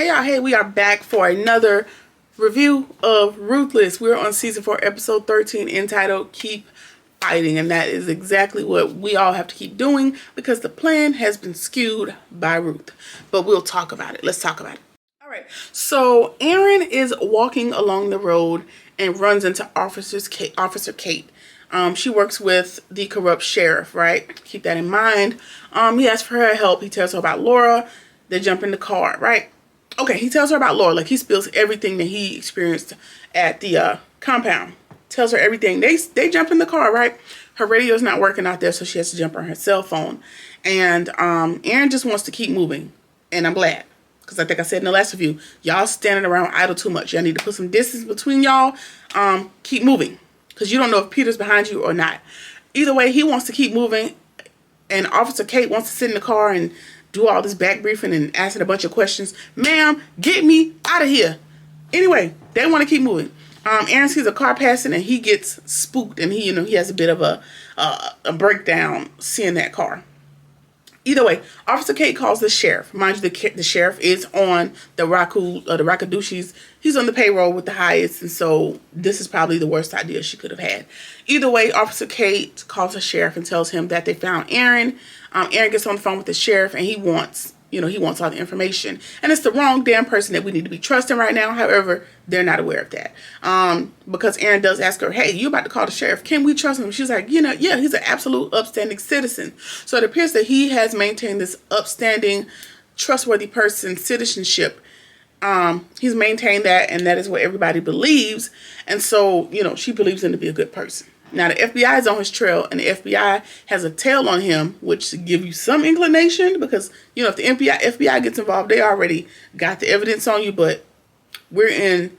Hey, we are back for another review of Ruthless. We're on season 4, episode 13, entitled Keep Fighting. And that is exactly what we all have to keep doing because the plan has been skewed by Ruth. But we'll talk about it. Let's talk about it. All right. So Aaron is walking along the road and runs into Officer Kate. She works with the corrupt sheriff, right? Keep that in mind. He asks for her help. He tells her about Laura. They jump in the car, right? Okay, he tells her about Laura. Like, he spills everything that he experienced at the compound. Tells her everything. They jump in the car, right? Her radio's not working out there, so she has to jump on her cell phone. And Aaron just wants to keep moving. And I'm glad. Because I think I said in the last review, y'all standing around idle too much. Y'all need to put some distance between y'all. Keep moving. Because you don't know if Peter's behind you or not. Either way, he wants to keep moving. And Officer Kate wants to sit in the car and do all this back briefing and asking a bunch of questions. Ma'am, get me out of here. Anyway, they want to keep moving. Aaron sees a car passing and he gets spooked. And he has a bit of a breakdown seeing that car. Either way, Officer Kate calls the sheriff. Mind you, the sheriff is on the Rakadushis. He's on the payroll with the highest, and so this is probably the worst idea she could have had. Either way, Officer Kate calls the sheriff and tells him that they found Aaron. Aaron gets on the phone with the sheriff, and he wants all the information. And it's the wrong damn person that we need to be trusting right now. However, they're not aware of that. Because Aaron does ask her, hey, you about to call the sheriff. Can we trust him? She's like, yeah, he's an absolute upstanding citizen. So it appears that he has maintained this upstanding, trustworthy person citizenship. He's maintained that, and that is what everybody believes. And so, she believes him to be a good person. Now, the FBI is on his trail, and the FBI has a tail on him, which should give you some inclination, because, if the FBI gets involved, they already got the evidence on you, but we're in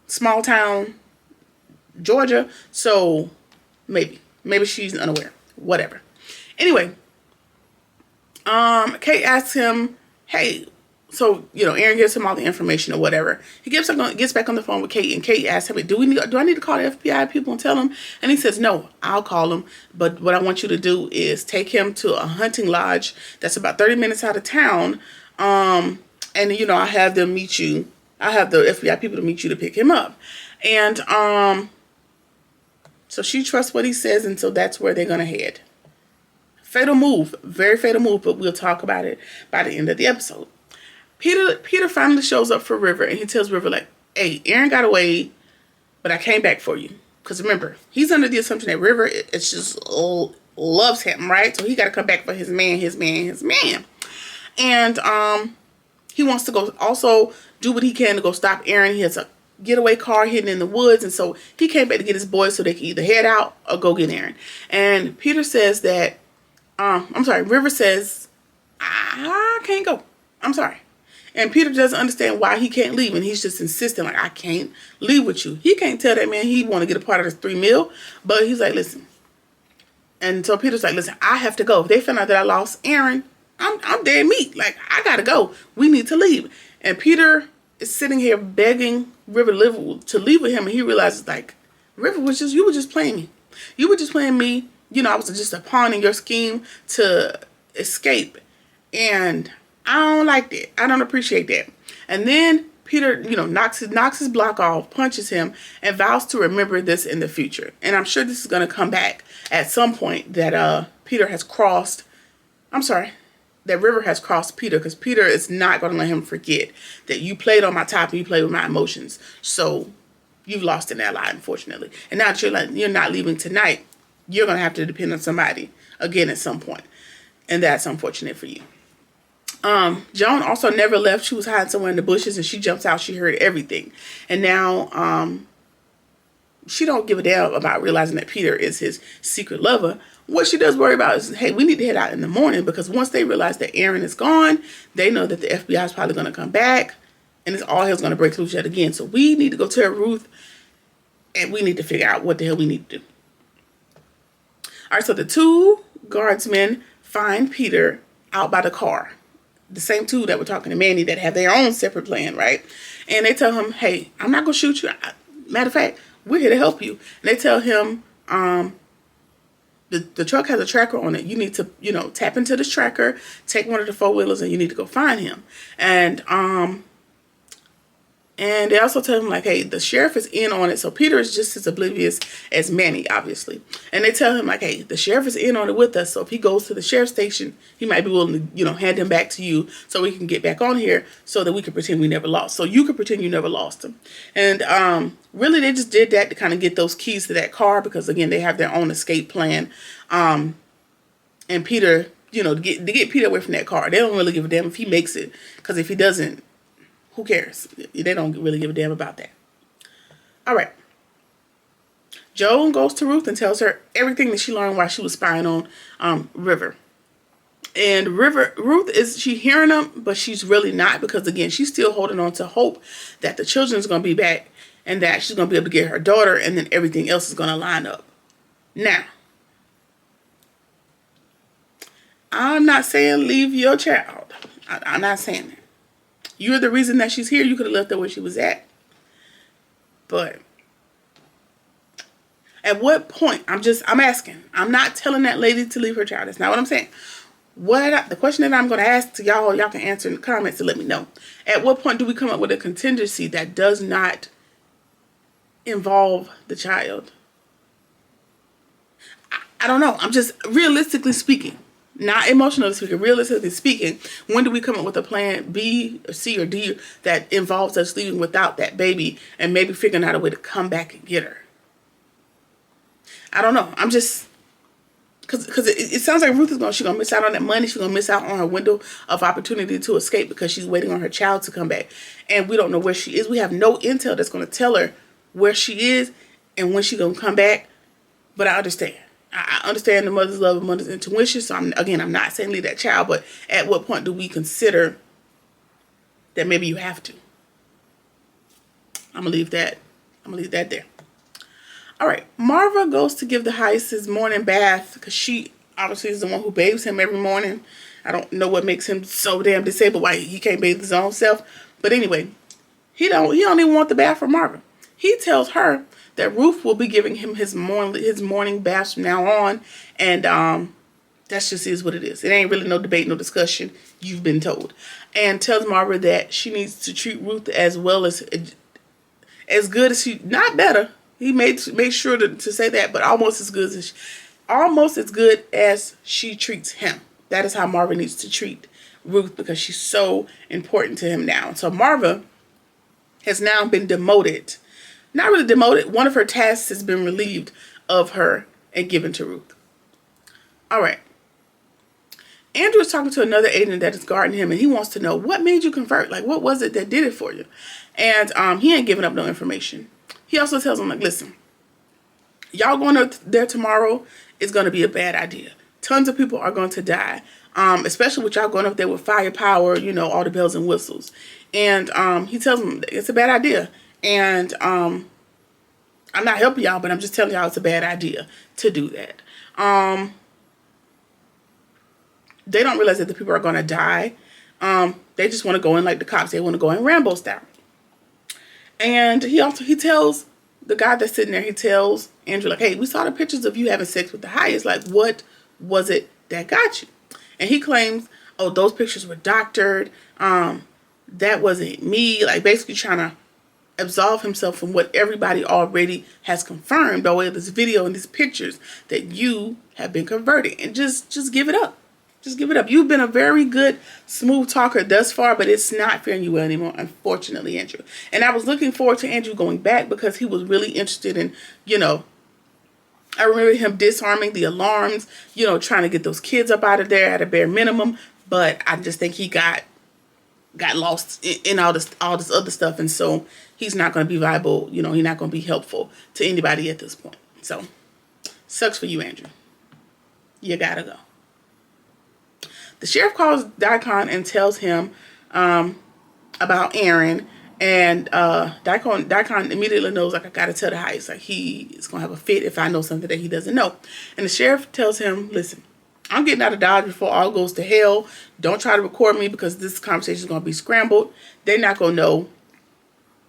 small town Georgia, so maybe she's unaware. Whatever. Anyway, Kate asks him, hey, so, Aaron gives him all the information or whatever. He gets back on the phone with Kate, and Kate asks him, do I need to call the FBI people and tell them? And he says, no, I'll call them. But what I want you to do is take him to a hunting lodge that's about 30 minutes out of town. And, I'll have them meet you. I'll have the FBI people to meet you to pick him up. And so she trusts what he says, and so that's where they're going to head. Fatal move. Very fatal move, but we'll talk about it by the end of the episode. Peter finally shows up for River, and he tells River, like, hey, Aaron got away, but I came back for you. Because remember, he's under the assumption that River it's just loves him, right? So he got to come back for his man. And he wants to go also do what he can to go stop Aaron. He has a getaway car hidden in the woods, and so he came back to get his boys so they can either head out or go get Aaron. And Peter says that, River says, I can't go. I'm sorry. And Peter doesn't understand why he can't leave. And he's just insisting, like, I can't leave with you. He can't tell that man he want to get a part of this $3 million. But he's like, listen. And so Peter's like, listen, I have to go. If they find out that I lost Aaron, I'm dead meat. Like, I got to go. We need to leave. And Peter is sitting here begging River to leave with him. And he realizes, like, River you were just playing me. You were just playing me. I was just a pawn in your scheme to escape. And I don't like that. I don't appreciate that. And then Peter, knocks his block off, punches him, and vows to remember this in the future. And I'm sure this is going to come back at some point that River has crossed Peter, because Peter is not going to let him forget that you played on my top and you played with my emotions. So you've lost an ally, unfortunately. And now that you're not leaving tonight, you're going to have to depend on somebody again at some point. And that's unfortunate for you. Joan also never left. She was hiding somewhere in the bushes, and she jumps out. She heard everything. And now she don't give a damn about realizing that Peter is his secret lover. What she does worry about is, hey, we need to head out in the morning, because once they realize that Aaron is gone, they know that the FBI is probably going to come back, and it's all hell's going to break loose yet again. So we need to go tell Ruth, and we need to figure out what the hell we need to do. All right, so the two guardsmen find Peter out by the car. The same two that were talking to Manny that have their own separate plan, right? And they tell him, hey, I'm not going to shoot you. Matter of fact, we're here to help you. And they tell him the truck has a tracker on it. You need to, you know, tap into this tracker, take one of the 4-wheelers, and you need to go find him. And they also tell him, like, hey, the sheriff is in on it. So Peter is just as oblivious as Manny, obviously. And they tell him, like, hey, the sheriff is in on it with us. So if he goes to the sheriff's station, he might be willing to, you know, hand him back to you so we can get back on here so that we can pretend we never lost. So you can pretend you never lost him. And really, they just did that to kind of get those keys to that car because, again, they have their own escape plan. And Peter, you know, to get Peter away from that car, they don't really give a damn if he makes it. Because if he doesn't, who cares? They don't really give a damn about that. All right. Joe goes to Ruth and tells her everything that she learned while she was spying on River. And Ruth she hearing them, but she's really not because, again, she's still holding on to hope that the children's going to be back and that she's going to be able to get her daughter and then everything else is going to line up. Now, I'm not saying leave your child. I'm not saying that. You're the reason that she's here. You could have left her where she was at. But at what point, I'm asking. I'm not telling that lady to leave her child. That's not what I'm saying. The question that I'm going to ask to y'all can answer in the comments to let me know. At what point do we come up with a contingency that does not involve the child? I don't know. I'm just realistically speaking. Not emotionally speaking, realistically speaking, when do we come up with a plan B or C or D that involves us leaving without that baby and maybe figuring out a way to come back and get her? I don't know. I'm just, because it sounds like Ruth she's going to miss out on that money. She's going to miss out on her window of opportunity to escape because she's waiting on her child to come back. And we don't know where she is. We have no intel that's going to tell her where she is and when she's going to come back. But I understand. I understand the mother's love and mother's intuition. So I'm not saying leave that child, but at what point do we consider that maybe you have to? I'm gonna leave that there. All right, Marva goes to give the heist his morning bath because she obviously is the one who bathes him every morning. I don't know what makes him so damn disabled why he can't bathe his own self. But anyway, he don't even want the bath from Marva. He tells her that Ruth will be giving him his morning baths from now on. And that just is what it is. It ain't really no debate, no discussion. You've been told. And tells Marva that she needs to treat Ruth as well as good as not better. He made sure to say that, but almost as good as she treats him. That is how Marva needs to treat Ruth because she's so important to him now. So Marva has now been demoted. Not really demoted. One of her tasks has been relieved of her and given to Ruth. All right. Andrew is talking to another agent that is guarding him, and he wants to know what made you convert. Like, what was it that did it for you? And he ain't giving up no information. He also tells him, like, listen, y'all going there tomorrow is going to be a bad idea. Tons of people are going to die, especially with y'all going up there with firepower, you know, all the bells and whistles. And he tells them it's a bad idea. And I'm not helping y'all, but I'm just telling y'all it's a bad idea to do that. They don't realize that the people are going to die. They just want to go in like the cops. They want to go in Rambo style. And he tells the guy that's sitting there, he tells Andrew, like, hey, we saw the pictures of you having sex with the highest. Like, what was it that got you? And he claims, oh, those pictures were doctored. That wasn't me. Like, basically trying to absolve himself from what everybody already has confirmed by way of this video and these pictures that you have been converted. And just give it up. Just give it up. You've been a very good, smooth talker thus far, but it's not faring you well anymore, unfortunately, Andrew. And I was looking forward to Andrew going back because he was really interested in, you know, I remember him disarming the alarms, you know, trying to get those kids up out of there at a bare minimum. But I just think he got lost in all this other stuff. And so he's not going to be viable. You know, he's not going to be helpful to anybody at this point. So sucks for you, Andrew. You gotta go. The sheriff calls Daikon and tells him about Aaron. And Daikon immediately knows, like, I gotta tell the heist. Like, he is gonna have a fit if I know something that he doesn't know. And the sheriff tells him, listen, I'm getting out of Dodge before all goes to hell. Don't try to record me because this conversation is gonna be scrambled. They're not gonna know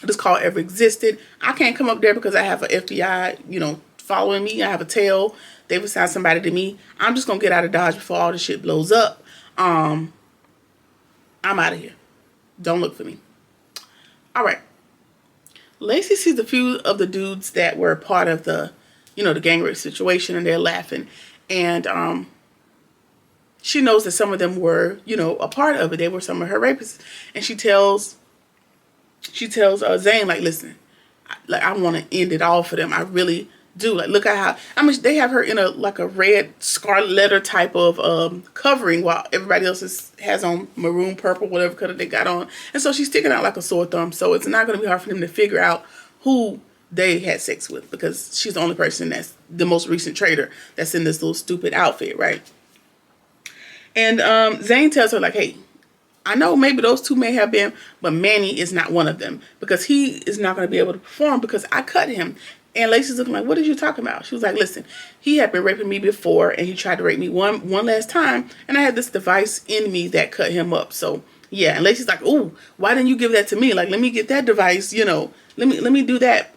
this call ever existed. I can't come up there because I have an FBI, you know, following me. I have a tail. They've assigned somebody to me. I'm just going to get out of Dodge before all this shit blows up. I'm out of here. Don't look for me. All right. Lacey sees a few of the dudes that were part of the, the gang rape situation, and they're laughing. And she knows that some of them were, a part of it. They were some of her rapists. And she tells Zane, like, listen, I want to end it all for them. I really do. Like, look at how, they have her in a red scarlet letter type of covering, while everybody else has on maroon, purple, whatever color they got on. And so she's sticking out like a sore thumb. So it's not going to be hard for them to figure out who they had sex with, because she's the only person that's the most recent traitor that's in this little stupid outfit, right? And Zane tells her, like, hey, I know maybe those two may have been, but Manny is not one of them, because he is not going to be able to perform because I cut him. And Lacey's looking like, what are you talking about? She was like, listen, he had been raping me before, and he tried to rape me one last time, and I had this device in me that cut him up. So yeah. And Lacey's like, ooh, why didn't you give that to me? Like, let me get that device, let me do that.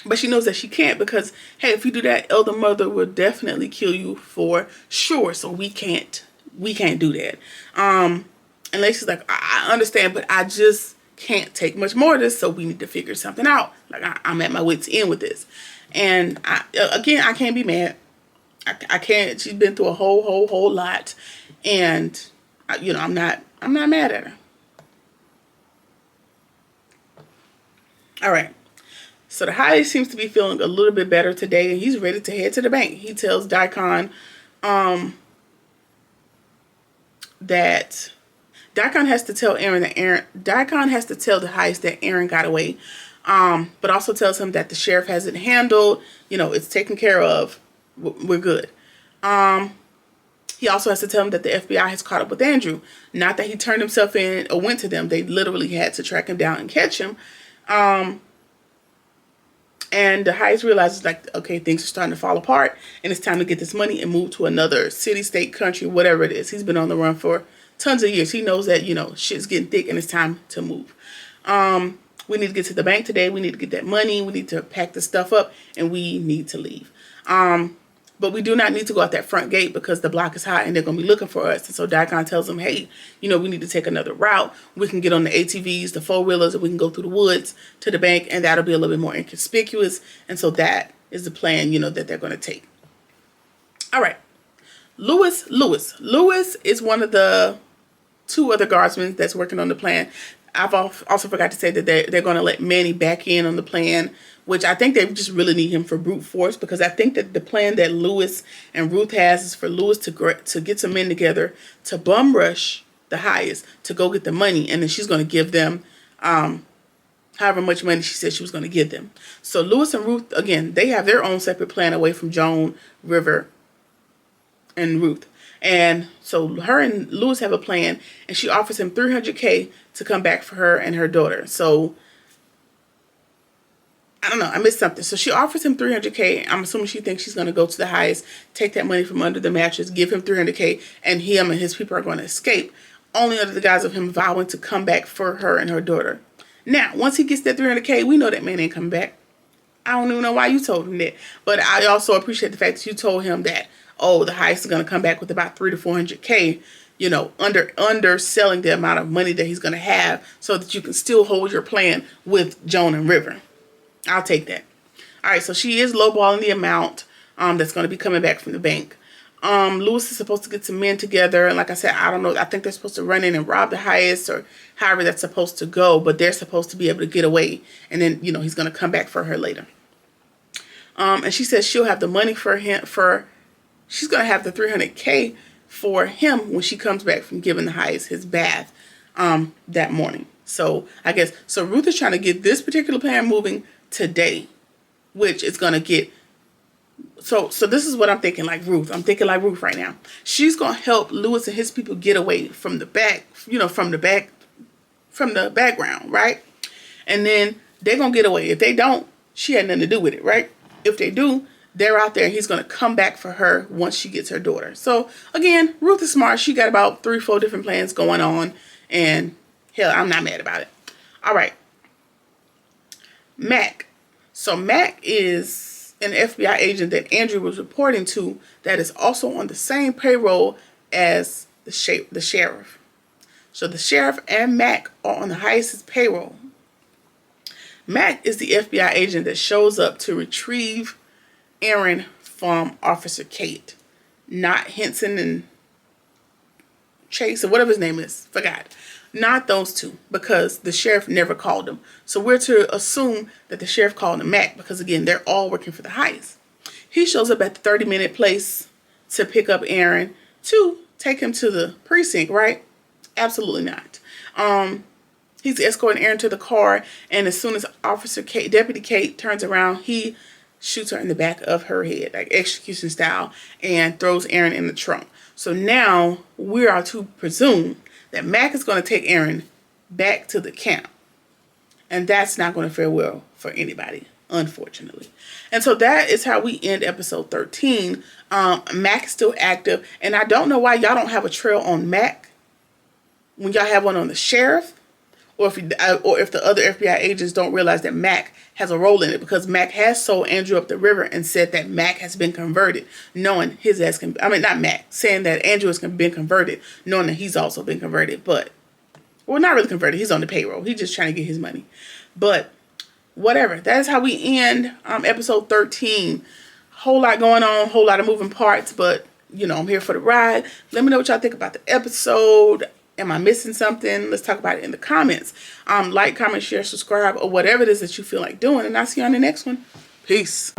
But she knows that she can't, because, hey, if you do that, Elder Mother will definitely kill you for sure. So we can't do that. And Lacey's like, I understand, but I just can't take much more of this, so we need to figure something out. Like, I'm at my wit's end with this. And I can't be mad. I can't. She's been through a whole lot, and I'm not mad at her. All right. So the high seems to be feeling a little bit better today, and he's ready to head to the bank. He tells Daikon that Daikon has to tell Daikon has to tell the Heist that Aaron got away, but also tells him that the sheriff has it handled. It's taken care of. We're good. He also has to tell him that the FBI has caught up with Andrew. Not that he turned himself in or went to them. They literally had to track him down and catch him. And the Heist realizes, like, okay, things are starting to fall apart, and it's time to get this money and move to another city, state, country, whatever it is. He's been on the run for tons of years. He knows that, shit's getting thick and it's time to move. We need to get to the bank today. We need to get that money. We need to pack the stuff up, and we need to leave. But we do not need to go out that front gate, because the block is hot and they're going to be looking for us. And so Daikon tells them, hey, we need to take another route. We can get on the ATVs, the four-wheelers, and we can go through the woods to the bank, and that'll be a little bit more inconspicuous. And so that is the plan, that they're going to take. All right. Lewis is one of the two other guardsmen that's working on the plan. I've also forgot to say that they're going to let Manny back in on the plan, which I think they just really need him for brute force, because I think that the plan that Lewis and Ruth has is for Lewis to get some men together to bum rush the Highest to go get the money, and then she's going to give them however much money she said she was going to give them. So Lewis and Ruth, again, they have their own separate plan away from Joan, River, and Ruth. And so her and Lewis have a plan, and she offers him $300K to come back for her and her daughter. So I don't know, I missed something. So she offers him $300K. I'm assuming she thinks she's going to go to the Highest, take that money from under the mattress, give him $300K, and him and his people are going to escape, only under the guise of him vowing to come back for her and her daughter. Now, once he gets that $300K, we know that man ain't coming back. I don't even know why you told him that. But I also appreciate the fact that you told him that, oh, the Heist is going to come back with about $300 to $400K, underselling the amount of money that he's going to have, so that you can still hold your plan with Joan and River. I'll take that. All right, so she is lowballing the amount that's going to be coming back from the bank. Lewis is supposed to get some men together, and like I said, I don't know. I think they're supposed to run in and rob the Highest, or however that's supposed to go. But they're supposed to be able to get away, and then he's going to come back for her later. And she says she'll have the money for him. She's going to have the $300K for him when she comes back from giving the Highest his bath that morning. So I guess Ruth is trying to get this particular plan moving today, which is going to get. So this is what I'm thinking, like Ruth. I'm thinking like Ruth right now. She's going to help Lewis and his people get away from the back, from the background, right? And then they're going to get away. If they don't, she had nothing to do with it, right? If they do, they're out there, and he's going to come back for her once she gets her daughter. So again, Ruth is smart. She got about 3-4 different plans going on, and hell, I'm not mad about it. All right. Mac. So Mac is an FBI agent that Andrew was reporting to that is also on the same payroll as the sheriff. So the sheriff and Mac are on the Heist's payroll. Mac is the FBI agent that shows up to retrieve Aaron from Officer Kate, not Henson and Chase or whatever his name is. Forgot. Not those two, because the sheriff never called him. So we're to assume that the sheriff called him Mac, because again, they're all working for the heist. He shows up at the 30-minute place to pick up Aaron to take him to the precinct, right? Absolutely not. He's escorting Aaron to the car, and as soon as Deputy Kate turns around, he shoots her in the back of her head, like execution style, and throws Aaron in the trunk. So now we are to presume that Mac is going to take Aaron back to the camp. And that's not going to fare well for anybody, unfortunately. And so that is how we end episode 13. Mac is still active. And I don't know why y'all don't have a trail on Mac when y'all have one on the sheriff. Or if the other FBI agents don't realize that Mac has a role in it, because Mac has sold Andrew up the river and said that Mac has been converted, knowing his ass can, I mean, not Mac, saying that Andrew has been converted, knowing that he's also been converted, but, well, not really converted, he's on the payroll, he's just trying to get his money, but whatever, that is how we end episode 13, whole lot going on, whole lot of moving parts, but, you know, I'm here for the ride. Let me know what y'all think about the episode. Am I missing something? Let's talk about it in the comments. Like, comment, share, subscribe, or whatever it is that you feel like doing. And I'll see you on the next one. Peace.